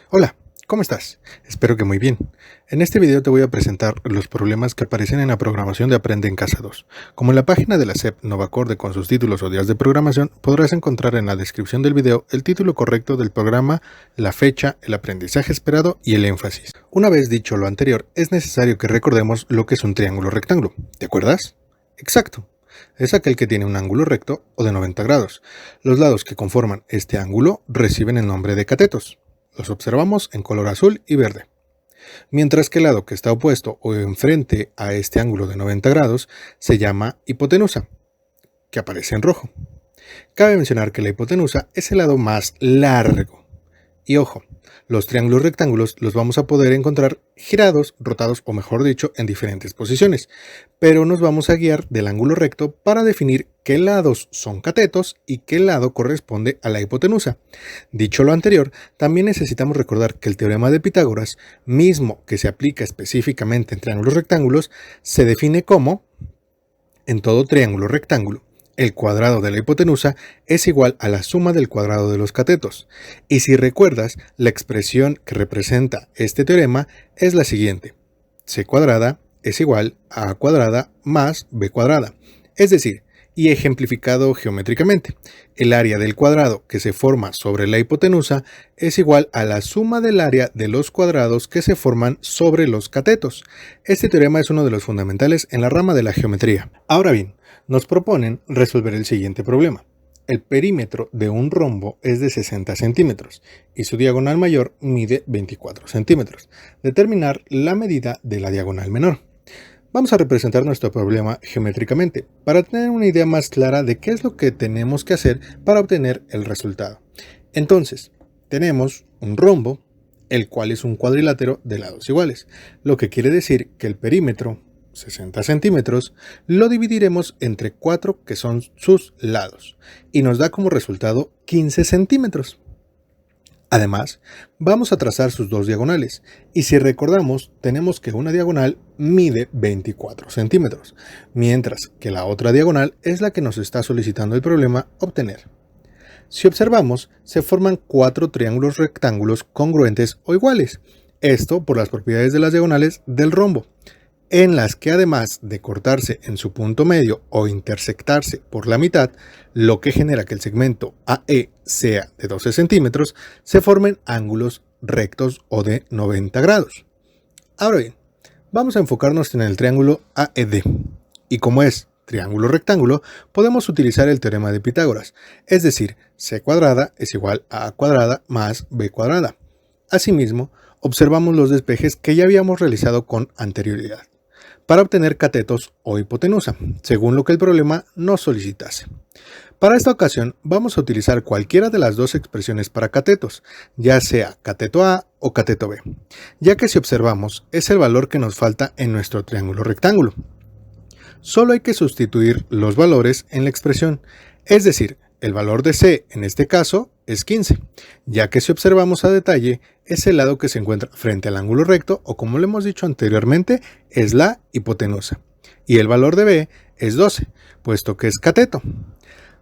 Hola, ¿cómo estás? Espero que muy bien. En este video te voy a presentar los problemas que aparecen en la programación de Aprende en Casa 2. Como en la página de la SEP Novacorde con sus títulos o días de programación, podrás encontrar en la descripción del video el título correcto del programa, la fecha, el aprendizaje esperado y el énfasis. Una vez dicho lo anterior, es necesario que recordemos lo que es un triángulo rectángulo. ¿Te acuerdas? Exacto. Es aquel que tiene un ángulo recto o de 90 grados. Los lados que conforman este ángulo reciben el nombre de catetos. Los observamos en color azul y verde. Mientras que el lado que está opuesto o enfrente a este ángulo de 90 grados se llama hipotenusa, que aparece en rojo. Cabe mencionar que la hipotenusa es el lado más largo. Y ojo, los triángulos rectángulos los vamos a poder encontrar girados, rotados o mejor dicho, en diferentes posiciones. Pero nos vamos a guiar del ángulo recto para definir qué lados son catetos y qué lado corresponde a la hipotenusa. Dicho lo anterior, también necesitamos recordar que el teorema de Pitágoras, mismo que se aplica específicamente en triángulos rectángulos, se define como, en todo triángulo rectángulo, el cuadrado de la hipotenusa es igual a la suma del cuadrado de los catetos. Y si recuerdas, la expresión que representa este teorema es la siguiente. C cuadrada es igual a cuadrada más b cuadrada. Es decir, y ejemplificado geométricamente, el área del cuadrado que se forma sobre la hipotenusa es igual a la suma del área de los cuadrados que se forman sobre los catetos. Este teorema es uno de los fundamentales en la rama de la geometría. Ahora bien, nos proponen resolver el siguiente problema. El perímetro de un rombo es de 60 centímetros y su diagonal mayor mide 24 centímetros. Determinar la medida de la diagonal menor. Vamos a representar nuestro problema geométricamente para tener una idea más clara de qué es lo que tenemos que hacer para obtener el resultado. Entonces, tenemos un rombo, el cual es un cuadrilátero de lados iguales, lo que quiere decir que el perímetro, 60 centímetros, lo dividiremos entre 4 que son sus lados y nos da como resultado 15 centímetros. Además, vamos a trazar sus dos diagonales, y si recordamos, tenemos que una diagonal mide 24 centímetros, mientras que la otra diagonal es la que nos está solicitando el problema obtener. Si observamos, se forman 4 triángulos rectángulos congruentes o iguales, esto por las propiedades de las diagonales del rombo, en las que además de cortarse en su punto medio o intersectarse por la mitad, lo que genera que el segmento AE sea de 12 centímetros, se formen ángulos rectos o de 90 grados. Ahora bien, vamos a enfocarnos en el triángulo AED, y como es triángulo rectángulo, podemos utilizar el teorema de Pitágoras, es decir, c cuadrada es igual a cuadrada más b cuadrada. Asimismo, observamos los despejes que ya habíamos realizado con anterioridad, para obtener catetos o hipotenusa, según lo que el problema nos solicitase. Para esta ocasión vamos a utilizar cualquiera de las dos expresiones para catetos, ya sea cateto A o cateto B, ya que si observamos es el valor que nos falta en nuestro triángulo rectángulo. Solo hay que sustituir los valores en la expresión, es decir, el valor de C en este caso es 15, ya que si observamos a detalle es el lado que se encuentra frente al ángulo recto o como lo hemos dicho anteriormente es la hipotenusa. Y el valor de B es 12, puesto que es cateto.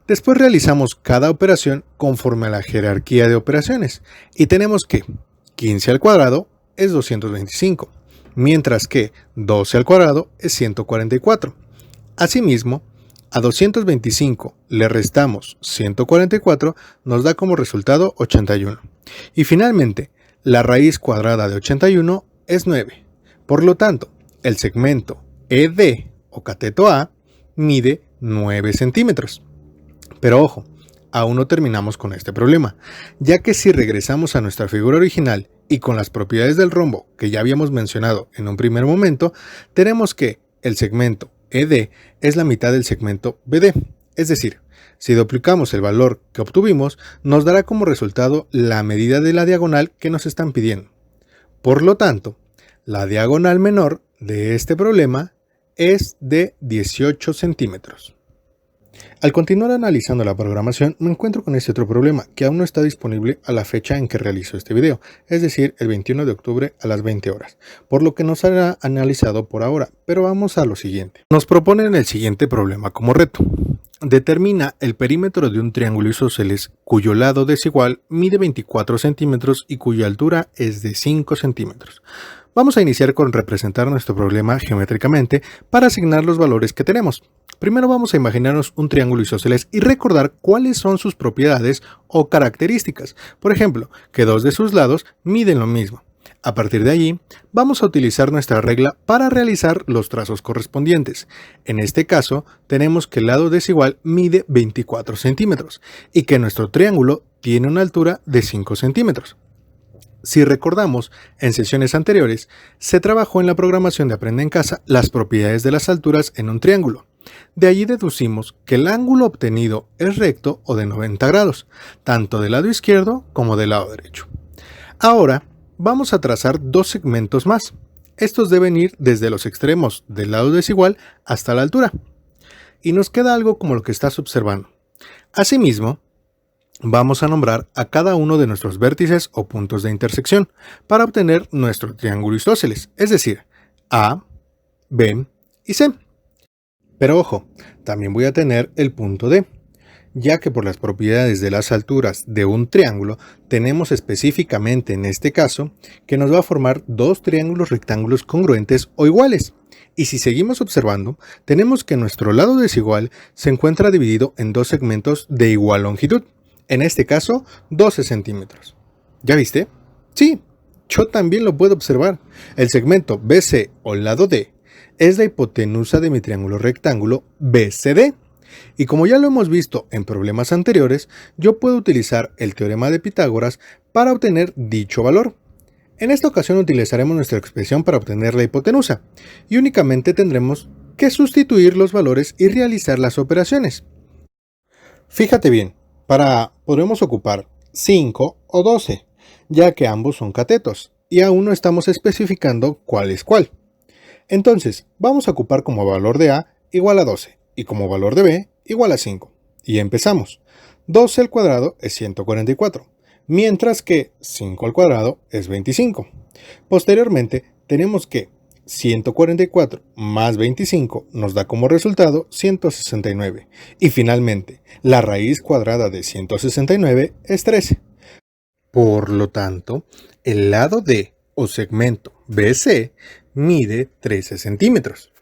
Después realizamos cada operación conforme a la jerarquía de operaciones y tenemos que 15 al cuadrado es 225, mientras que 12 al cuadrado es 144. Asimismo, a 225 le restamos 144, nos da como resultado 81. Y finalmente, la raíz cuadrada de 81 es 9. Por lo tanto, el segmento ED o cateto A mide 9 centímetros. Pero ojo, aún no terminamos con este problema, ya que si regresamos a nuestra figura original y con las propiedades del rombo que ya habíamos mencionado en un primer momento, tenemos que el segmento ED es la mitad del segmento BD, es decir, si duplicamos el valor que obtuvimos, nos dará como resultado la medida de la diagonal que nos están pidiendo. Por lo tanto, la diagonal menor de este problema es de 18 centímetros. Al continuar analizando la programación, me encuentro con este otro problema, que aún no está disponible a la fecha en que realizo este video, es decir, el 21 de octubre a las 20 horas, por lo que no será analizado por ahora, pero vamos a lo siguiente. Nos proponen el siguiente problema como reto. Determina el perímetro de un triángulo isósceles cuyo lado desigual mide 24 centímetros y cuya altura es de 5 centímetros. Vamos a iniciar con representar nuestro problema geométricamente para asignar los valores que tenemos. Primero vamos a imaginarnos un triángulo isósceles y recordar cuáles son sus propiedades o características. Por ejemplo, que dos de sus lados miden lo mismo. A partir de allí, vamos a utilizar nuestra regla para realizar los trazos correspondientes. En este caso, tenemos que el lado desigual mide 24 centímetros y que nuestro triángulo tiene una altura de 5 centímetros. Si recordamos, en sesiones anteriores, se trabajó en la programación de Aprende en Casa las propiedades de las alturas en un triángulo. De allí deducimos que el ángulo obtenido es recto o de 90 grados, tanto del lado izquierdo como del lado derecho. Ahora, vamos a trazar dos segmentos más. Estos deben ir desde los extremos del lado desigual hasta la altura. Y nos queda algo como lo que estás observando. Asimismo, vamos a nombrar a cada uno de nuestros vértices o puntos de intersección para obtener nuestro triángulo isósceles, es decir, A, B y C. Pero ojo, también voy a tener el punto D, ya que por las propiedades de las alturas de un triángulo tenemos específicamente en este caso que nos va a formar dos triángulos rectángulos congruentes o iguales. Y si seguimos observando, tenemos que nuestro lado desigual se encuentra dividido en dos segmentos de igual longitud. En este caso, 12 centímetros. ¿Ya viste? Sí, yo también lo puedo observar. El segmento BC o lado D es la hipotenusa de mi triángulo rectángulo BCD. Y como ya lo hemos visto en problemas anteriores, yo puedo utilizar el teorema de Pitágoras para obtener dicho valor. En esta ocasión utilizaremos nuestra expresión para obtener la hipotenusa y únicamente tendremos que sustituir los valores y realizar las operaciones. Fíjate bien. Podremos ocupar 5 o 12, ya que ambos son catetos, y aún no estamos especificando cuál es cuál. Entonces, vamos a ocupar como valor de A igual a 12, y como valor de B igual a 5. Y empezamos. 12 al cuadrado es 144, mientras que 5 al cuadrado es 25. Posteriormente, tenemos que 144 más 25 nos da como resultado 169. Y finalmente, la raíz cuadrada de 169 es 13. Por lo tanto, el lado D o segmento BC mide 13 centímetros.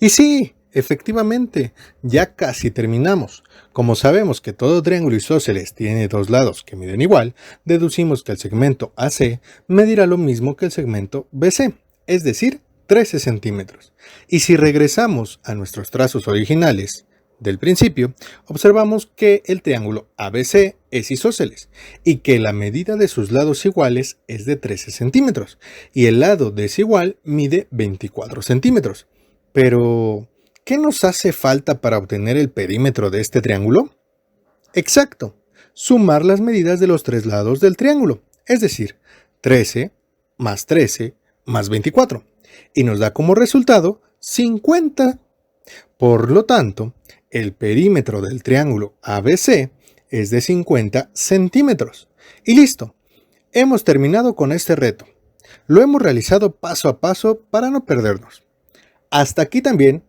Y sí, efectivamente, ya casi terminamos. Como sabemos que todo triángulo isósceles tiene dos lados que miden igual, deducimos que el segmento AC medirá lo mismo que el segmento BC, es decir, 13 centímetros. Y si regresamos a nuestros trazos originales del principio, observamos que el triángulo ABC es isósceles y que la medida de sus lados iguales es de 13 centímetros y el lado desigual mide 24 centímetros. Pero, ¿qué nos hace falta para obtener el perímetro de este triángulo? Exacto, sumar las medidas de los tres lados del triángulo, es decir, 13 más 13 más 24. Y nos da como resultado 50. Por lo tanto, el perímetro del triángulo ABC es de 50 centímetros. Y listo, hemos terminado con este reto. Lo hemos realizado paso a paso para no perdernos. Hasta aquí también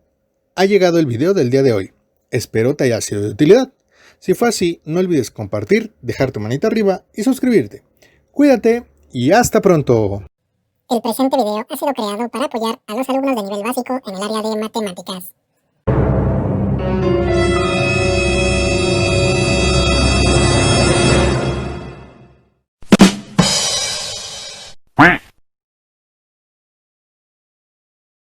ha llegado el video del día de hoy. Espero te haya sido de utilidad. Si fue así, no olvides compartir, dejar tu manita arriba y suscribirte. Cuídate y hasta pronto. El presente video ha sido creado para apoyar a los alumnos de nivel básico en el área de matemáticas.